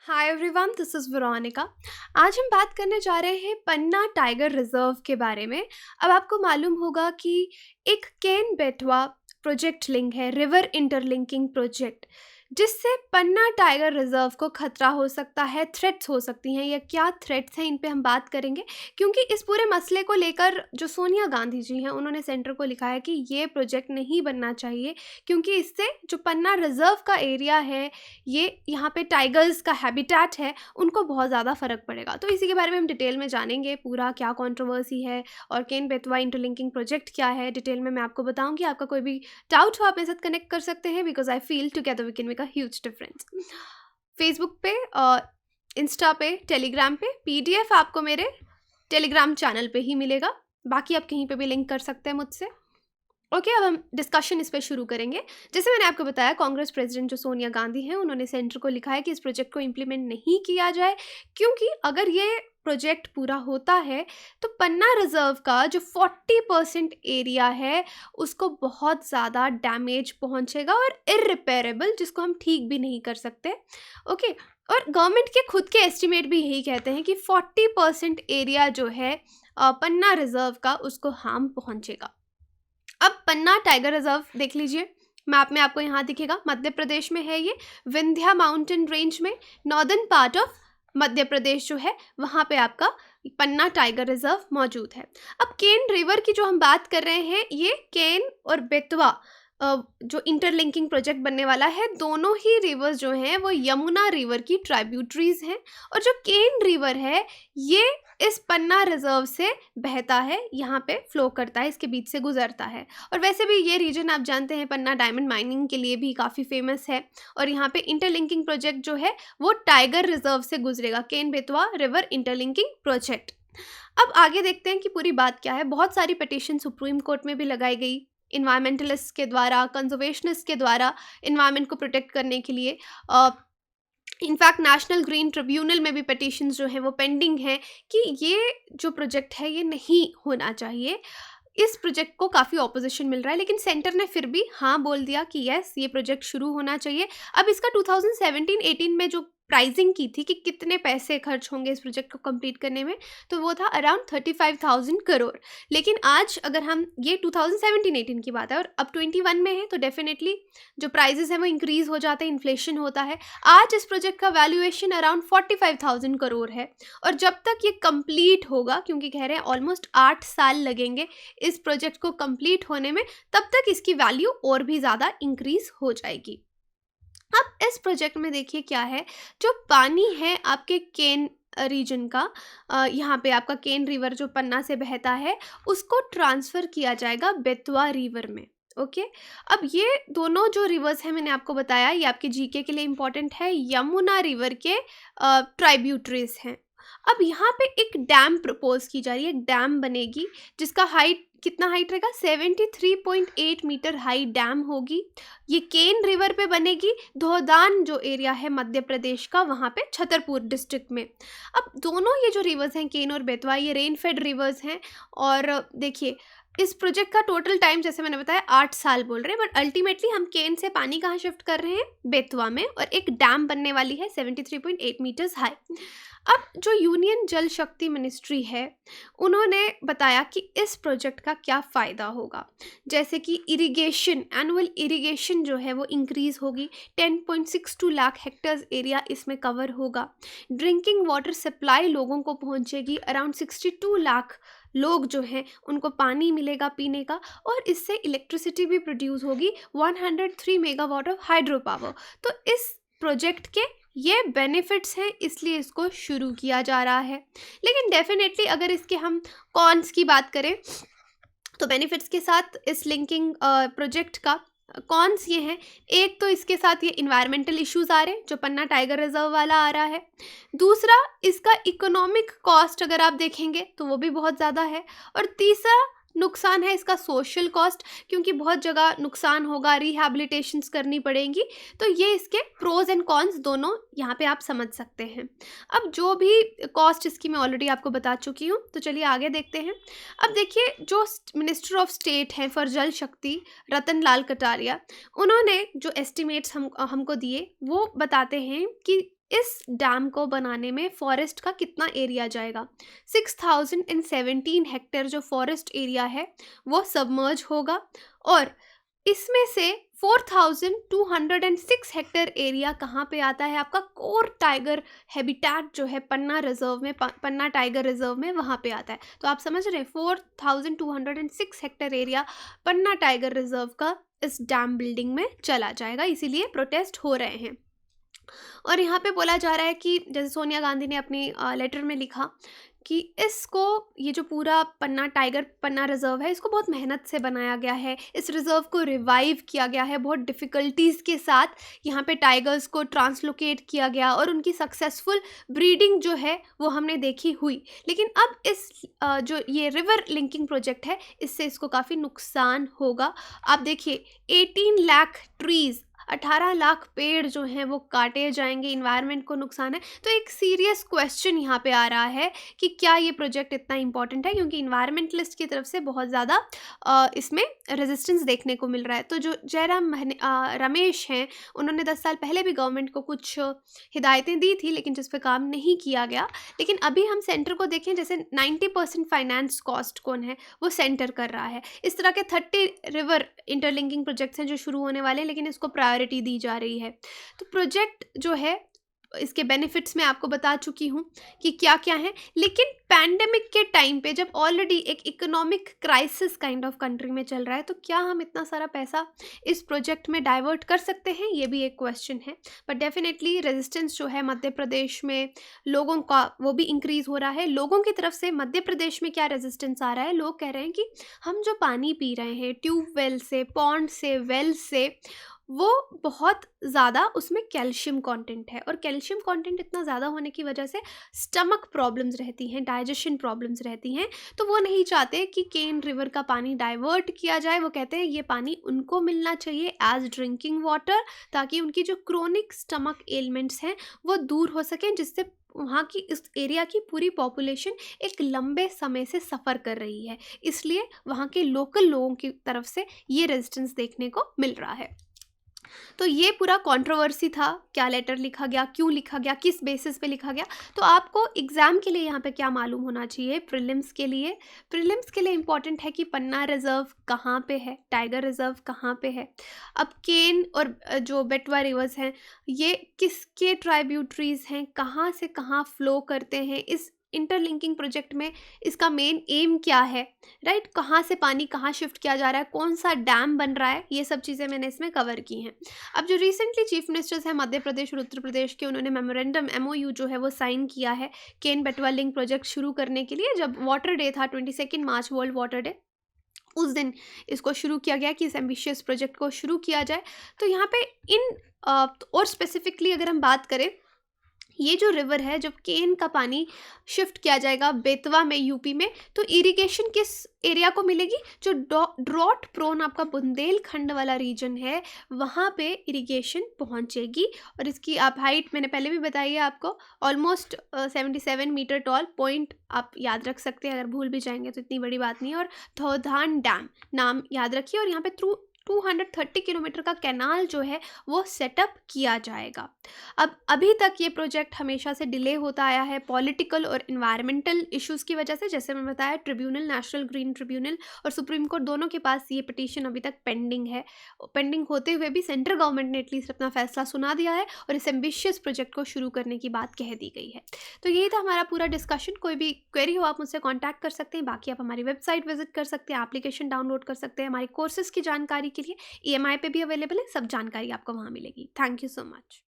Hi everyone, this is Veronica. आज हम बात करने जा रहे हैं पन्ना टाइगर रिजर्व के बारे में। अब आपको मालूम होगा कि एक केन बेटवा प्रोजेक्ट लिंक है, रिवर इंटरलिंकिंग प्रोजेक्ट, जिससे पन्ना टाइगर रिजर्व को खतरा हो सकता है, थ्रेट्स हो सकती हैं। या क्या थ्रेट्स हैं, इन पे हम बात करेंगे, क्योंकि इस पूरे मसले को लेकर जो सोनिया गांधी जी हैं, उन्होंने सेंटर को लिखा है कि ये प्रोजेक्ट नहीं बनना चाहिए, क्योंकि इससे जो पन्ना रिजर्व का एरिया है, ये यहाँ पे टाइगर्स का हैबिटेट है, उनको बहुत ज़्यादा फ़र्क पड़ेगा। तो इसी के बारे में हम डिटेल में जानेंगे, पूरा क्या कंट्रोवर्सी है और केन बेतवा इंटरलिंकिंग प्रोजेक्ट क्या है, डिटेल में मैं आपको बताऊंगी। आपका कोई भी डाउट हो आप मेरे साथ कनेक्ट कर सकते हैं, because I feel together we can make a huge difference. Facebook पे और इंस्टा पे, टेलीग्राम पे PDF आपको मेरे टेलीग्राम चैनल पे ही मिलेगा, बाकी आप कहीं पे भी लिंक कर सकते हैं मुझसे। ओके, अब हम डिस्कशन इस पर शुरू करेंगे। जैसे मैंने आपको बताया, कांग्रेस प्रेसिडेंट जो सोनिया गांधी हैं, उन्होंने सेंटर को लिखा है कि इस प्रोजेक्ट को इम्प्लीमेंट नहीं किया जाए, क्योंकि अगर ये प्रोजेक्ट पूरा होता है तो पन्ना रिजर्व का जो 40% एरिया है उसको बहुत ज़्यादा डैमेज पहुंचेगा, और इररिपेरेबल, जिसको हम ठीक भी नहीं कर सकते। ओके, और गवर्नमेंट के खुद के एस्टिमेट भी यही कहते हैं कि 40% एरिया जो है पन्ना रिजर्व का, उसको हार्म पहुंचेगा। अब पन्ना टाइगर रिजर्व देख लीजिए, मैप में आपको यहाँ दिखेगा, मध्य प्रदेश में है ये, विंध्या माउंटेन रेंज में, northern part of Madhya Pradesh जो है, वहाँ पे आपका पन्ना टाइगर रिजर्व मौजूद है। अब केन रिवर की जो हम बात कर रहे हैं, ये केन और बेतवा जो इंटरलिंकिंग प्रोजेक्ट बनने वाला है, दोनों ही रिवर्स जो हैं वो यमुना रिवर की ट्राइब्यूटरीज हैं, और जो केन रिवर है ये इस पन्ना रिजर्व से बहता है, यहाँ पे फ्लो करता है, इसके बीच से गुजरता है। और वैसे भी ये रीजन आप जानते हैं, पन्ना डायमंड माइनिंग के लिए भी काफ़ी फेमस है, और यहाँ पे इंटरलिंकिंग प्रोजेक्ट जो है वो टाइगर रिजर्व से गुजरेगा, Ken Betwa river interlinking project. अब आगे देखते हैं कि पूरी बात क्या है। बहुत सारी पिटीशन सुप्रीम कोर्ट में भी लगाई गई, इन्वायरमेंटलिस्ट के द्वारा, कंजर्वेशनिस्ट के द्वारा, इन्वायरमेंट को प्रोटेक्ट करने के लिए। इनफैक्ट नेशनल ग्रीन ट्रिब्यूनल में भी पिटीशंस जो हैं वो पेंडिंग हैं कि ये जो प्रोजेक्ट है ये नहीं होना चाहिए। इस प्रोजेक्ट को काफ़ी ऑपोजिशन मिल रहा है, लेकिन सेंटर ने फिर भी हाँ बोल दिया कि यस, ये प्रोजेक्ट शुरू होना चाहिए। अब इसका 2017-18 में जो प्राइजिंग की थी कि कितने पैसे खर्च होंगे इस प्रोजेक्ट को कंप्लीट करने में, तो वो था अराउंड 35,000 करोड़। लेकिन आज अगर हम, ये 2017-18 की बात है और अब 21 में है, तो डेफिनेटली जो प्राइजेस हैं वो इंक्रीज़ हो जाते हैं, इन्फ्लेशन होता है। आज इस प्रोजेक्ट का वैल्यूएशन अराउंड 45,000 करोड़ है, और जब तक ये कंप्लीट होगा, क्योंकि कह रहे हैं ऑलमोस्ट 8 साल लगेंगे इस प्रोजेक्ट को कंप्लीट होने में, तब तक इसकी वैल्यू और भी ज़्यादा इंक्रीज हो जाएगी। अब इस प्रोजेक्ट में देखिए क्या है, जो पानी है आपके केन रीजन का, यहाँ पे आपका केन रिवर जो पन्ना से बहता है, उसको ट्रांसफ़र किया जाएगा बेतवा रिवर में। ओके, अब ये दोनों जो रिवर्स हैं, मैंने आपको बताया, ये आपके जीके के लिए इम्पॉर्टेंट है, यमुना रिवर के ट्राइब्यूटरीज हैं। अब यहाँ पे एक डैम प्रपोज की जा रही है, एक डैम बनेगी जिसका हाइट, कितना हाइट रहेगा, 73.8 मीटर हाई डैम होगी। ये केन रिवर पे बनेगी, धोदान जो एरिया है मध्य प्रदेश का, वहाँ पे छतरपुर डिस्ट्रिक्ट में। अब दोनों ये जो रिवर्स हैं, केन और बेतवा, ये रेन फेड रिवर्स हैं। और देखिए, इस प्रोजेक्ट का टोटल टाइम, जैसे मैंने बताया, 8 साल बोल रहे हैं, बट अल्टीमेटली हम केन से पानी कहाँ शिफ्ट कर रहे हैं, बेतवा में, और एक डैम बनने वाली है 73.8 मीटर्स हाई। अब जो यूनियन जल शक्ति मिनिस्ट्री है, उन्होंने बताया कि इस प्रोजेक्ट का क्या फ़ायदा होगा, जैसे कि इरिगेशन, एनुअल इरिगेशन जो है वो इंक्रीज़ होगी, 10.62 लाख हेक्टर्स एरिया इसमें कवर होगा। ड्रिंकिंग वाटर सप्लाई लोगों को पहुंचेगी, अराउंड 62 लाख लोग जो हैं उनको पानी मिलेगा पीने का, और इससे इलेक्ट्रिसिटी भी प्रोड्यूस होगी, 103 मेगावाट ऑफ हाइड्रो पावर। तो इस प्रोजेक्ट के ये बेनिफिट्स हैं, इसलिए इसको शुरू किया जा रहा है। लेकिन डेफिनेटली अगर इसके हम कॉन्स की बात करें, तो बेनिफिट्स के साथ इस लिंकिंग प्रोजेक्ट का कॉन्स ये हैं, एक तो इसके साथ ये इन्वायरमेंटल इश्यूज आ रहे हैं, जो पन्ना टाइगर रिजर्व वाला आ रहा है। दूसरा, इसका इकोनॉमिक कॉस्ट अगर आप देखेंगे तो वो भी बहुत ज़्यादा है। और तीसरा नुकसान है इसका सोशल कॉस्ट, क्योंकि बहुत जगह नुकसान होगा, रिहैबिलिटेशंस करनी पड़ेंगी। तो ये इसके प्रोज एंड कॉन्स दोनों यहाँ पे आप समझ सकते हैं। अब जो भी कॉस्ट इसकी मैं ऑलरेडी आपको बता चुकी हूँ, तो चलिए आगे देखते हैं। अब देखिए, जो मिनिस्टर ऑफ स्टेट हैं फॉर जल शक्ति, रतन लाल कटारिया, उन्होंने जो एस्टिमेट्स हमको दिए, वो बताते हैं कि इस डैम को बनाने में फॉरेस्ट का कितना एरिया जाएगा? 6017 हेक्टेयर जो फॉरेस्ट एरिया है वो सबमर्ज होगा, और इसमें से 4206 हेक्टेयर एरिया कहाँ पे आता है? आपका कोर टाइगर हैबिटेट जो है पन्ना रिजर्व में, पन्ना टाइगर रिजर्व में, वहाँ पे आता है। तो आप समझ रहे हैं 4206 हेक्टेयर एरिया पन्ना टाइगर रिजर्व का इस डैम बिल्डिंग में चला जाएगा, इसीलिए प्रोटेस्ट हो रहे हैं। और यहाँ पे बोला जा रहा है कि जैसे सोनिया गांधी ने अपनी लेटर में लिखा कि इसको, ये जो पूरा पन्ना रिजर्व है, इसको बहुत मेहनत से बनाया गया है, इस रिजर्व को रिवाइव किया गया है, बहुत डिफ़िकल्टीज़ के साथ यहाँ पे टाइगर्स को ट्रांसलोकेट किया गया और उनकी सक्सेसफुल ब्रीडिंग जो है वो हमने देखी हुई। लेकिन अब इस जो ये रिवर लिंकिंग प्रोजेक्ट है, इससे इसको काफ़ी नुकसान होगा। आप देखिए 18 लाख ट्रीज़, 18 लाख पेड़ जो हैं वो काटे जाएंगे, इन्वायरमेंट को नुकसान है। तो एक सीरियस क्वेश्चन यहाँ पे आ रहा है कि क्या ये प्रोजेक्ट इतना इंपॉर्टेंट है, क्योंकि इन्वायरमेंटलिस्ट की तरफ से बहुत ज़्यादा इसमें रेजिस्टेंस देखने को मिल रहा है। तो जो रमेश हैं, उन्होंने 10 साल पहले भी गवर्नमेंट को कुछ हिदायतें दी थी, लेकिन जिस पे काम नहीं किया गया। लेकिन अभी हम सेंटर को देखें, जैसे 90% फाइनेंस कॉस्ट कौन है, वो सेंटर कर रहा है। इस तरह के 30 रिवर इंटरलिंकिंग प्रोजेक्ट्स हैं जो शुरू होने वाले हैं, लेकिन इसको प्रायोरिटी दी जा रही है। तो प्रोजेक्ट जो है, इसके बेनिफिट्स मैं आपको बता चुकी हूँ कि क्या क्या है। लेकिन पैंडेमिक के टाइम पे, जब ऑलरेडी एक economic crisis kind of country में चल रहा है, तो क्या हम इतना सारा पैसा इस प्रोजेक्ट में डाइवर्ट कर सकते हैं? ये भी एक क्वेश्चन है। बट डेफिनेटली रेजिस्टेंस जो है मध्य प्रदेश में लोगों का, वो भी इंक्रीज़ हो रहा है। लोगों की तरफ से मध्य प्रदेश में क्या रेजिस्टेंस आ रहा है? लोग कह रहे हैं कि हम जो पानी पी रहे हैं ट्यूबवेल से, पॉन्ड से, वेल से, वो बहुत ज़्यादा उसमें कैल्शियम कंटेंट है, और कैल्शियम कंटेंट इतना ज़्यादा होने की वजह से स्टमक प्रॉब्लम्स रहती हैं, डाइजेशन प्रॉब्लम्स रहती हैं। तो वो नहीं चाहते कि केन रिवर का पानी डाइवर्ट किया जाए। वो कहते हैं ये पानी उनको मिलना चाहिए एज ड्रिंकिंग वाटर, ताकि उनकी जो क्रोनिक स्टमक एलिमेंट्स हैं वो दूर हो सकें, जिससे वहाँ की इस एरिया की पूरी पॉपुलेशन एक लंबे समय से सफ़र कर रही है। इसलिए वहाँ के लोकल लोगों की तरफ से ये रेजिस्टेंस देखने को मिल रहा है। तो ये पूरा कंट्रोवर्सी था, क्या लेटर लिखा गया, क्यों लिखा गया, किस बेसिस पे लिखा गया। तो आपको एग्ज़ाम के लिए यहाँ पे क्या मालूम होना चाहिए? प्रीलिम्स के लिए इंपॉर्टेंट है कि पन्ना रिजर्व कहाँ पे है, टाइगर रिजर्व कहाँ पे है। अब केन और जो बेटवा रिवर्स हैं, ये किसके ट्राइब्यूटरीज हैं, कहाँ से कहाँ फ्लो करते हैं, इस इंटरलिंकिंग प्रोजेक्ट में इसका मेन एम क्या है, राइट? कहाँ से पानी कहाँ शिफ्ट किया जा रहा है, कौन सा डैम बन रहा है, ये सब चीज़ें मैंने इसमें कवर की हैं। अब जो रिसेंटली चीफ मिनिस्टर्स हैं मध्य प्रदेश और उत्तर प्रदेश के, उन्होंने मेमोरेंडम MOU जो है वो साइन किया है केन बेटवा लिंक प्रोजेक्ट शुरू करने के लिए। जब वाटर डे था 22 मार्च, वर्ल्ड वाटर डे, उस दिन इसको शुरू किया गया कि इस एम्बिशियस प्रोजेक्ट को शुरू किया जाए। तो यहाँ पे और स्पेसिफिकली अगर हम बात करें, ये जो रिवर है, जब केन का पानी शिफ्ट किया जाएगा बेतवा में, यूपी में, तो इरिगेशन किस एरिया को मिलेगी? जो ड्रॉट प्रोन आपका बुंदेलखंड वाला रीजन है, वहाँ पे इरिगेशन पहुँचेगी। और इसकी आप हाइट मैंने पहले भी बताई है आपको, ऑलमोस्ट 77 मीटर टॉल। पॉइंट आप याद रख सकते हैं, अगर भूल भी जाएंगे तो इतनी बड़ी बात नहीं है। और धौधान डैम नाम याद रखिए। और यहाँ पे 230 किलोमीटर का कैनाल जो है वो सेटअप किया जाएगा। अब अभी तक ये प्रोजेक्ट हमेशा से डिले होता आया है पॉलिटिकल और इन्वायरमेंटल इश्यूज़ की वजह से। जैसे मैं बताया, ट्रिब्यूनल, नेशनल ग्रीन ट्रिब्यूनल और सुप्रीम कोर्ट, दोनों के पास ये पिटीशन अभी तक पेंडिंग है। पेंडिंग होते हुए भी सेंट्रल गवर्नमेंट ने एटलीस्ट अपना फैसला सुना दिया है और इस एम्बिशियस प्रोजेक्ट को शुरू करने की बात कह दी गई है। तो यही था हमारा पूरा डिस्कशन। कोई भी क्वेरी हो आप मुझसे कॉन्टैक्ट कर सकते हैं। बाकी आप हमारी वेबसाइट विजिट कर सकते हैं, एप्लीकेशन डाउनलोड कर सकते हैं। हमारी कोर्सेज़ की जानकारी के लिए EMI पे भी अवेलेबल है, सब जानकारी आपको वहाँ मिलेगी। Thank you so much.